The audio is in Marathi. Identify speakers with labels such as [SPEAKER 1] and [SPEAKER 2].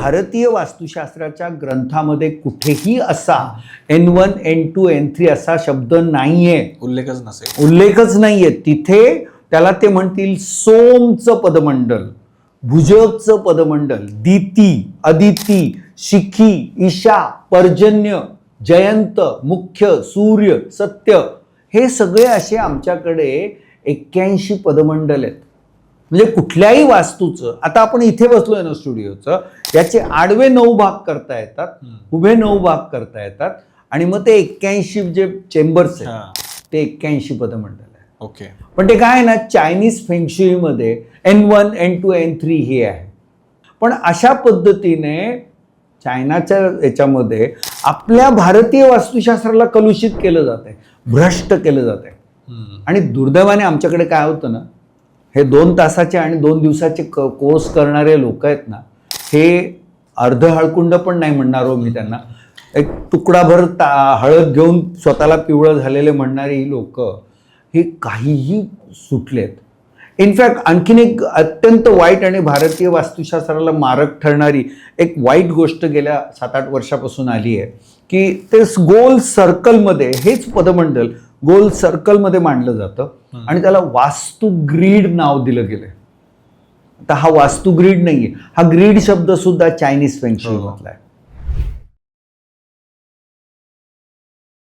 [SPEAKER 1] भारतीय वास्तुशास्त्राच्या ग्रंथामध्ये कुठेही असा N1, N2, N3 असा शब्द नाहीये, उल्लेखच नाहीये. तिथे त्याला ते म्हणतील सोमचं पदमंडल, भुजगचं पदमंडल, दिती, अदिती, शिखी, ईशा, पर्जन्य, जयंत, मुख्य, सूर्य, सत्य, हे सगळे असे आमच्याकडे 81 पदमंडल आहेत. म्हणजे कुठल्याही वास्तूचं, आता आपण इथे बसलोय ना स्टुडिओचं, याचे आडवे 9 भाग करता येतात, उभे 9 भाग करता येतात, आणि मग ते 81 जे चेंबर्स आहेत ते 81 पदमंडल आहे.
[SPEAKER 2] ओके.
[SPEAKER 1] पण ते काय आहे ना, चायनीज फेंगशुई मध्ये N1, N2, N3 हे आहे. पण अशा पद्धतीने चायनाच्या याच्यामध्ये आपल्या भारतीय वास्तुशास्त्राला कलुषित केलं जात आहे, भ्रष्ट केलं जात आहे. आणि दुर्दैवाने आमच्याकडे काय होतं ना, हे 2 तासाचे आणि 2 दिवसाचे कोर्स करणारे लोक आहेत ना, हे अर्ध हळकुंड पण नाही म्हणणार हो मी त्यांना, एक तुकडाभर हळद घेऊन स्वतःला पिवळं झालेले म्हणणारी ही लोक हे काहीही सुटलेत. इनफॅक्ट आणखीन एक अत्यंत वाईट आणि भारतीय वास्तुशास्त्राला मारक ठरणारी एक वाईट गोष्ट गेल्या 7-8 वर्षापासून आली आहे की ते गोल सर्कलमध्ये, हेच पदमंडल गोल सर्कलमध्ये मांडलं जातं आणि त्याला वास्तू ग्रीड नाव दिलं गेलंय. आता हा वास्तू ग्रीड नाहीये, हा ग्रीड शब्द सुद्धा चायनीज फेंगशुई मधला आहे.